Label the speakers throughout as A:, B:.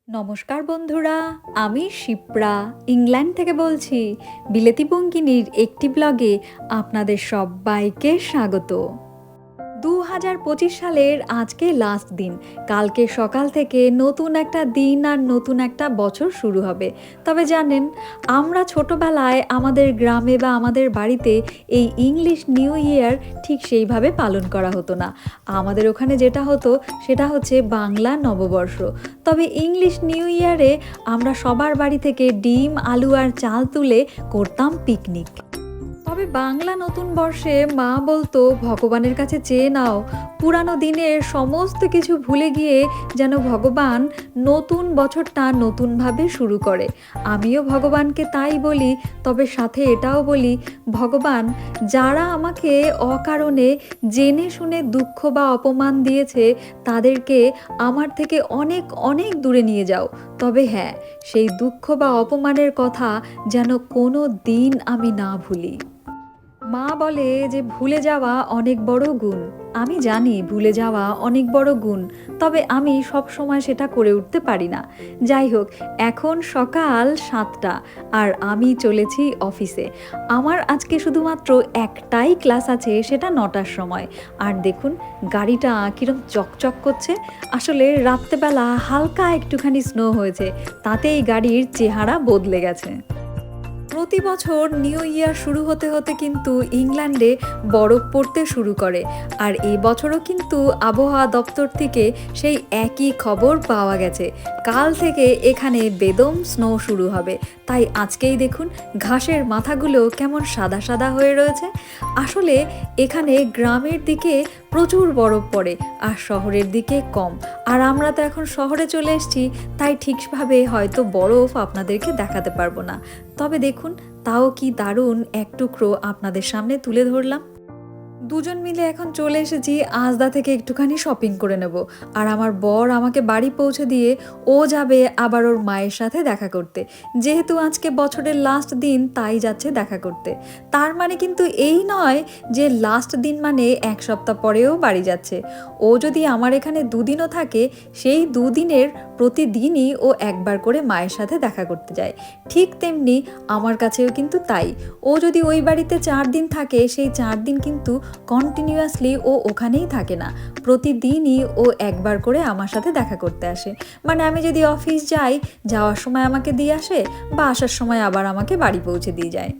A: নমস্কার বন্ধুরা, আমি শিপ্রা ইংল্যান্ড থেকে বলছি। বিলেতি বঙ্গিনীর একটি ব্লগে আপনাদের সবাইকে স্বাগত। 2025 সালের আজকে লাস্ট দিন। কালকে সকাল থেকে নতুন একটা দিন আর নতুন একটা বছর শুরু হবে। তবে জানেন, আমরা ছোটবেলায় আমাদের গ্রামে বা আমাদের বাড়িতে এই ইংলিশ নিউ ইয়ার ঠিক সেইভাবে পালন করা হতো না। আমাদের ওখানে যেটা হতো সেটা হচ্ছে বাংলা নববর্ষ। তবে ইংলিশ নিউ ইয়ারে আমরা সবার বাড়ি থেকে ডিম, আলু আর চাল তুলে করতাম পিকনিক। তবে বাংলা নতুন বর্ষে মা বলতো ভগবানের কাছে চেয়ে নাও, পুরানো দিনের সমস্ত কিছু ভুলে গিয়ে যেন ভগবান নতুন বছরটা নতুনভাবে শুরু করে। আমিও ভগবানকে তাই বলি, তবে সাথে এটাও বলি, ভগবান যারা আমাকে অকারণে জেনে শুনে দুঃখ বা অপমান দিয়েছে তাদেরকে আমার থেকে অনেক অনেক দূরে নিয়ে যাও। তবে হ্যাঁ, সেই দুঃখ বা অপমানের কথা যেন কোনো দিন আমি না ভুলি। মা বলে যে ভুলে যাওয়া অনেক বড় গুণ। আমি জানি ভুলে যাওয়া অনেক বড় গুণ, তবে আমি সব সময় সেটা করে উঠতে পারি না। যাই হোক, এখন সকাল 7টা আর আমি চলেছি অফিসে। আমার আজকে শুধুমাত্র একটাই ক্লাস আছে, সেটা 9টার সময়। আর দেখুন গাড়িটা কিরম চকচক করছে। আসলে রাত্রেবেলা হালকা একটুখানি স্নো হয়েছে, তাতে এই গাড়ির চেহারা বদলে গেছে। প্রতি বছর নিউ ইয়ার শুরু হতে হতে কিন্তু ইংল্যান্ডে বরফ পড়তে শুরু করে। আর এই বছরও কিন্তু আবহাওয়া দপ্তর থেকে সেই একই খবর পাওয়া গেছে। কাল থেকে এখানে বেদম স্নো শুরু হবে। তাই আজকেই দেখুন ঘাসের মাথাগুলো কেমন সাদা সাদা হয়ে রয়েছে। আসলে এখানে গ্রামের দিকে প্রচুর বরফ পড়ে আর শহরের দিকে কম। আর আমরা তো এখন শহরে চলে এসেছি, তাই ঠিকভাবে হয়তো বরফ আপনাদেরকে দেখাতে পারবো না। তবে দেখুন, তাও কি দারুণ এক টুকরো আপনাদের সামনে তুলে ধরলাম। দুজন মিলে এখন চলে এসেছি আজদা থেকে একটুখানি শপিং করে নেব। আর আমার বর আমাকে বাড়ি পৌঁছে দিয়ে ও যাবে আবার ওর মায়ের সাথে দেখা করতে। যেহেতু আজকে বছরের লাস্ট দিন, তাই যাচ্ছে দেখা করতে। তার মানে কিন্তু এই নয় যে লাস্ট দিন মানে এক সপ্তাহ পরেও বাড়ি যাচ্ছে। ও যদি আমার এখানে দুদিনও থাকে, সেই দুদিনের প্রতিদিনই ও একবার করে মায়ের সাথে দেখা করতে যায়। ঠিক তেমনি আমার কাছেও কিন্তু তাই। ও যদি ওই বাড়িতে 4 দিন থাকে, সেই 4 দিন কিন্তু কন্টিনিউয়াসলি ও ওখানেই থাকে না। প্রতিদিনই ও একবার করে আমার সাথে দেখা করতে আসে। মানে আমি যদি অফিস যাই, যাওয়ার সময় আমাকে দিয়ে আসে বা আসার সময় আবার আমাকে বাড়ি পৌঁছে দিয়ে যায়।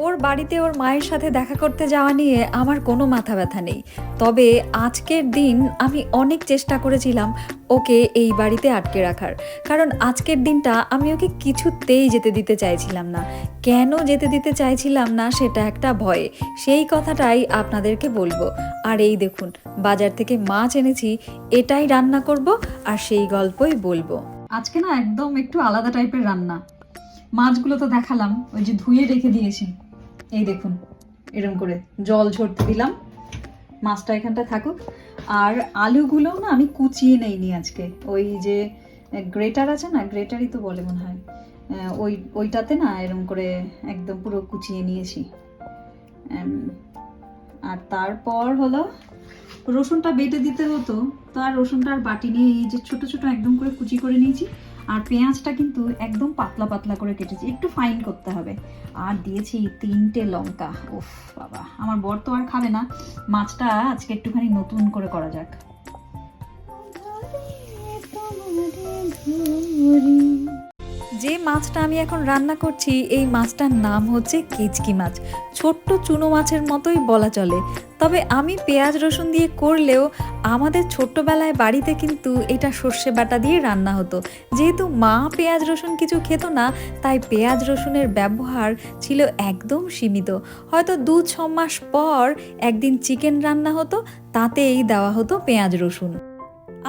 A: ওর বাড়িতে ওর মায়ের সাথে দেখা করতে যাওয়া নিয়ে আমার কোনো মাথা ব্যথা নেই। তবে আজকের দিন আমি অনেক চেষ্টা করেছিলাম ওকে এই বাড়িতে আটকে রাখার, কারণ আজকের দিনটা আমি ওকে কিছুতেই যেতে দিতে চাইছিলাম না। কেন যেতে দিতে চাইছিলাম না সেটা একটা ভয়ে, সেই কথাটাই আপনাদেরকে বলবো। আর এই দেখুন, বাজার থেকে মাছ এনেছি, এটাই রান্না করব আর সেই গল্পই বলবো। আজকে না একদম একটু আলাদা টাইপের রান্না। মাছগুলো তো দেখালাম, ওই যে ধুয়ে রেখে দিয়েছি। এই দেখুন, এরকম করে জল ঝরতে দিলাম, মাছটা এখানটা থাকুক। আর আলুগুলো না আমি কুচিয়ে নেইনি আজকে। ওই যে গ্রেটার আছে না, গ্রেটারই তো বলে মনে হয়, ওইটাতে না এরকম করে একদম পুরো কুচিয়ে নিয়েছি। আর তারপর হলো রসুনটা বেটে দিতে হতো, তো আর রসুনটা আর বাটি নিয়ে এই যে ছোট ছোট একদম করে কুচি করে নিয়েছি। আর পেঁয়াজটা কিন্তু একদম পাতলা পাতলা করে কেটেছি, একটু ফাইন করতে হবে। আর দিয়েছি 3টে লঙ্কা। উফ বাবা, আমার বর তো আর খাবে না। মাছটা আজকে একটুখানি নতুন করে করা যাক। যে মাছটা আমি এখন রান্না করছি, এই মাছটার নাম হচ্ছে কেচকি মাছ। ছোট্ট চুনো মাছের মতোই বলা চলে। তবে আমি পেঁয়াজ রসুন দিয়ে করলেও আমাদের ছোট্টবেলায় বাড়িতে কিন্তু এটা সর্ষে বাটা দিয়ে রান্না হতো। যেহেতু মা পেঁয়াজ রসুন কিছু খেত না, তাই পেঁয়াজ রসুনের ব্যবহার ছিল একদম সীমিত। হয়তো 2-6 মাস পর একদিন চিকেন রান্না হতো, তাতেই দেওয়া হতো পেঁয়াজ রসুন।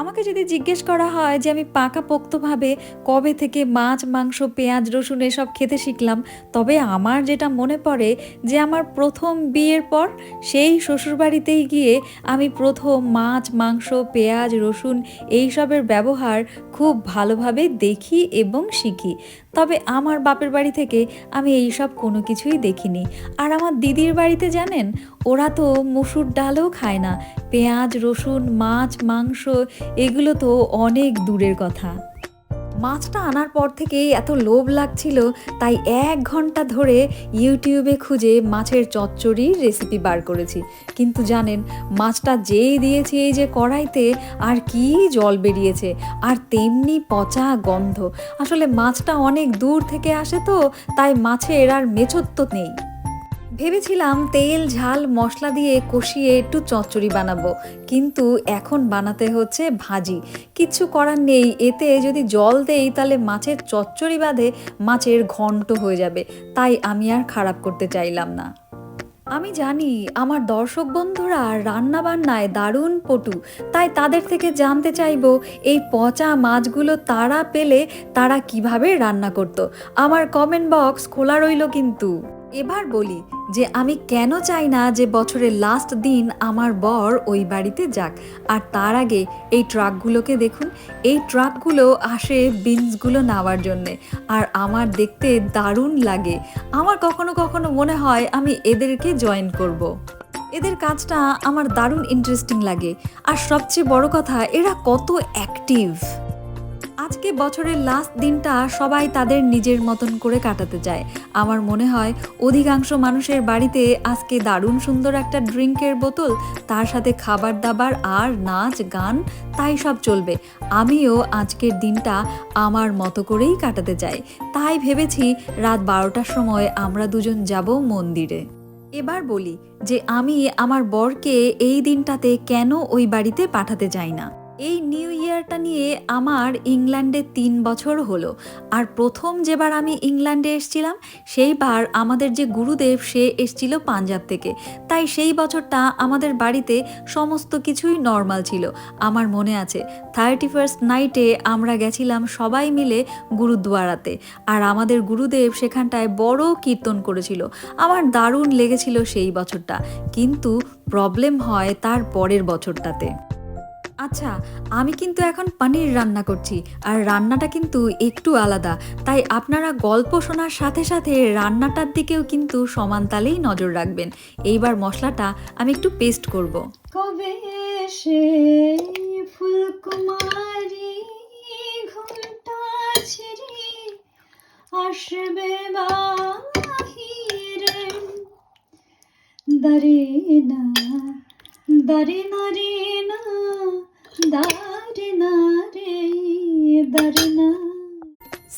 A: আমাকে যদি জিজ্ঞেস করা হয় যে আমি পাকাপোক্তভাবে কবে থেকে মাছ, মাংস, পেঁয়াজ, রসুন এসব খেতে শিখলাম, তবে আমার যেটা মনে পড়ে যে আমার প্রথম বিয়ের পর সেই শ্বশুরবাড়িতেই গিয়ে আমি প্রথম মাছ, মাংস, পেঁয়াজ, রসুন এইসবের ব্যবহার খুব ভালোভাবে দেখি এবং শিখি। তবে আমার বাপের বাড়ি থেকে আমি এইসব কোনো কিছুই দেখিনি। আর আমার দিদির বাড়িতে জানেন, ওরা তো মসুর ডালও খায় না। পেঁয়াজ, রসুন, মাছ, মাংস এগুলো তো অনেক দূরের কথা। মাছটা আনার পর থেকেই এত লোভ লাগছিল, তাই 1 ঘন্টা ধরে ইউটিউবে খুঁজে মাছের চচ্চড়ির রেসিপি বার করেছি। কিন্তু জানেন, মাছটা যেই দিয়েছি এই যে কড়াইতে, আর কি জল বেরিয়েছে, আর তেমনি পচা গন্ধ। আসলে মাছটা অনেক দূর থেকে আসে তো, তাই মাছের আর মেছত্ব নেই। ভেবেছিলাম তেল ঝাল মশলা দিয়ে কষিয়ে একটু চচ্চড়ি বানাবো, কিন্তু এখন বানাতে হচ্ছে ভাজি। কিচ্ছু করার নেই, এতে যদি জল দেই তাহলে মাছের চচ্চড়ি বাদে মাছের ঘন্ট হয়ে যাবে, তাই আমি আর খারাপ করতে চাইলাম না। আমি জানি আমার দর্শক বন্ধুরা রান্না বান্নায় দারুণ পটু, তাই তাদের থেকে জানতে চাইবো এই পচা মাছগুলো তারা পেলে তারা কিভাবে রান্না করতো। আমার কমেন্ট বক্স খোলা রইল কিন্তু। এবার বলি যে আমি কেন চাই না যে বছরের লাস্ট দিন আমার বর ওই বাড়িতে যাক। আর তার আগে এই ট্রাকগুলোকে দেখুন, এই ট্রাকগুলো আসে বিনসগুলো নেওয়ার জন্যে, আর আমার দেখতে দারুণ লাগে। আমার কখনো কখনো মনে হয় আমি এদেরকে জয়েন করব। এদের কাজটা আমার দারুণ ইন্টারেস্টিং লাগে, আর সবচেয়ে বড় কথা এরা কত অ্যাক্টিভ। আজকে বছরের লাস্ট দিনটা সবাই তাদের নিজের মতন করে কাটাতে চায়। আমার মনে হয় অধিকাংশ মানুষের বাড়িতে আজকে দারুণ সুন্দর একটা ড্রিঙ্কের বোতল, তার সাথে খাবার দাবার আর নাচ গান, তাই সব চলবে। আমিও আজকের দিনটা আমার মতো করেই কাটাতে চাই। তাই ভেবেছি রাত 12টার সময় আমরা দুজন যাব মন্দিরে। এবার বলি যে আমি আমার বরকে এই দিনটাতে কেন ওই বাড়িতে পাঠাতে চাই না। এই নিউ ইয়ারটা নিয়ে আমার ইংল্যান্ডে 3 বছর হলো, আর প্রথম যেবার আমি ইংল্যান্ডে এসেছিলাম সেইবার আমাদের যে গুরুদেব সে এসছিল পাঞ্জাব থেকে, তাই সেই বছরটা আমাদের বাড়িতে সমস্ত কিছুই নর্মাল ছিল। আমার মনে আছে 31st নাইটে আমরা গেছিলাম সবাই মিলে গুরুদ্বারাতে, আর আমাদের গুরুদেব সেখানটায় বড় কীর্তন করেছিল। আমার দারুণ লেগেছিল সেই বছরটা, কিন্তু প্রবলেম হয় তার পরের বছরটাতে। আচ্ছা, আমি কিন্তু এখন পনির রান্না করছি, আর রান্নাটা কিন্তু একটু আলাদা, তাই আপনারা গল্প শোনার সাথে সাথে রান্নাটার দিকেও কিন্তু সমান তালেই নজর রাখবেন। এইবার মশলাটা আমি একটু পেস্ট করব। কবে সে ফুলকুমারী ঘুমটা ছেড়ে আসবে বাহিরে, দারিনা দারিনা রে না, দারিনা রে দারিনা।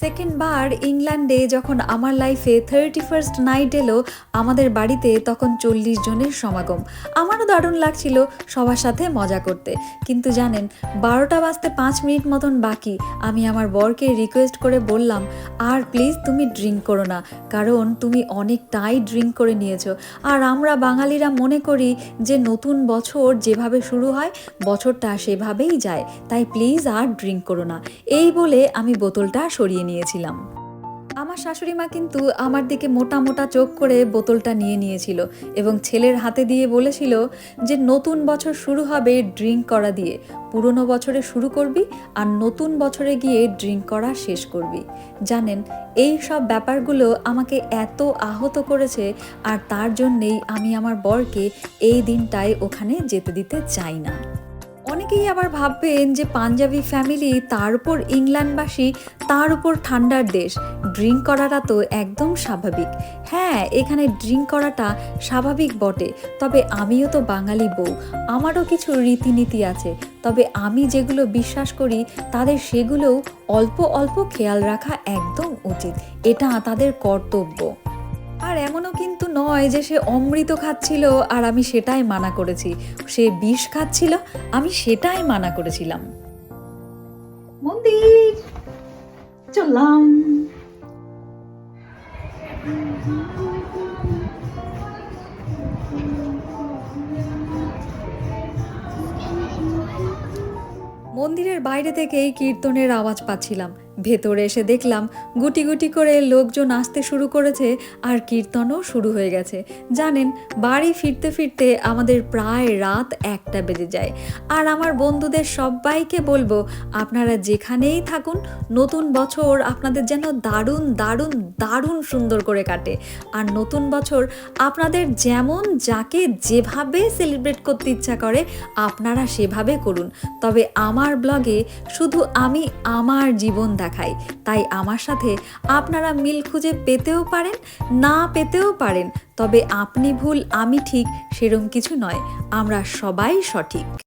A: সেকেন্ড বার ইংল্যান্ডে যখন আমার লাইফে 31st নাইট এলো আমাদের বাড়িতে, তখন 40 জনের সমাগম। আমারও দারুণ লাগছিল সবার সাথে মজা করতে, কিন্তু জানেন 12টা বাজতে 5 মিনিট মতন বাকি। আমি আমার বরকে রিকোয়েস্ট করে বললাম, আর প্লিজ তুমি ড্রিঙ্ক করো না, কারণ তুমি অনেকটাই ড্রিঙ্ক করে নিয়েছো, আর আমরা বাঙালিরা মনে করি যে নতুন বছর যেভাবে শুরু হয় বছরটা সেভাবেই যায়, তাই প্লিজ আর ড্রিঙ্ক করো না। এই বলে আমি বোতলটা সরিয়ে নিয়েছিলাম। আমার শাশুড়ি মা কিন্তু আমার দিকে মোটা মোটা চোখ করে বোতলটা নিয়েছিল এবং ছেলের হাতে দিয়ে বলেছিল যে নতুন বছর শুরু হবে ড্রিঙ্ক করা দিয়ে, পুরনো বছরে শুরু করবি আর নতুন বছরে গিয়ে ড্রিঙ্ক করা শেষ করবি। জানেন, এই সব ব্যাপারগুলো আমাকে এত আহত করেছে, আর তার জন্যেই আমি আমার বরকে এই দিনটায় ওখানে যেতে দিতে চাই না। অনেকেই আবার ভাববেন যে পাঞ্জাবি ফ্যামিলি, তার উপর ইংল্যান্ডবাসী, তার উপর ঠান্ডার দেশ, ড্রিঙ্ক করাটা তো একদম স্বাভাবিক। হ্যাঁ, এখানে ড্রিঙ্ক করাটা স্বাভাবিক বটে, তবে আমিও তো বাঙালি বউ, আমারও কিছু রীতিনীতি আছে। তবে আমি যেগুলো বিশ্বাস করি তাদের সেগুলোও অল্প অল্প খেয়াল রাখা একদম উচিত, এটা তাদের কর্তব্য। আর এমনও কিন্তু নয় যে সে অমৃত খাচ্ছিল আর আমি সেটাই মানা করেছি, সে বিষ খাচ্ছিল, আমি সেটাই মানা করেছিলাম। মন্দির চললাম। মন্দিরের বাইরে থেকেই কীর্তনের আওয়াজ পাচ্ছিলাম, ভেতরে এসে দেখলাম গুটি গুটি করে লোকজন আসতে শুরু করেছে, আর কীর্তনও শুরু হয়ে গেছে। জানেন, বাড়ি ফিরতে ফিরতে আমাদের প্রায় রাত 1টা বেজে যায়। আর আমার বন্ধুদের সবাইকে বলবো, আপনারা যেখানেই থাকুন, নতুন বছর আপনাদের যেন দারুণ দারুণ দারুণ সুন্দর করে কাটে। আর নতুন বছর আপনাদের যেমন যাকে যেভাবে সেলিব্রেট করতে ইচ্ছা করে আপনারা সেভাবে করুন, তবে আমার ব্লগে শুধু আমি আমার জীবন দেখাই, তাই আমার সাথে আপনারা মিল খুঁজে পেতেও পারেন, না পেতেও পারেন। তবে আপনি ভুল আমি ঠিক সেরম কিছু নয়, আমরা সবাই সঠিক।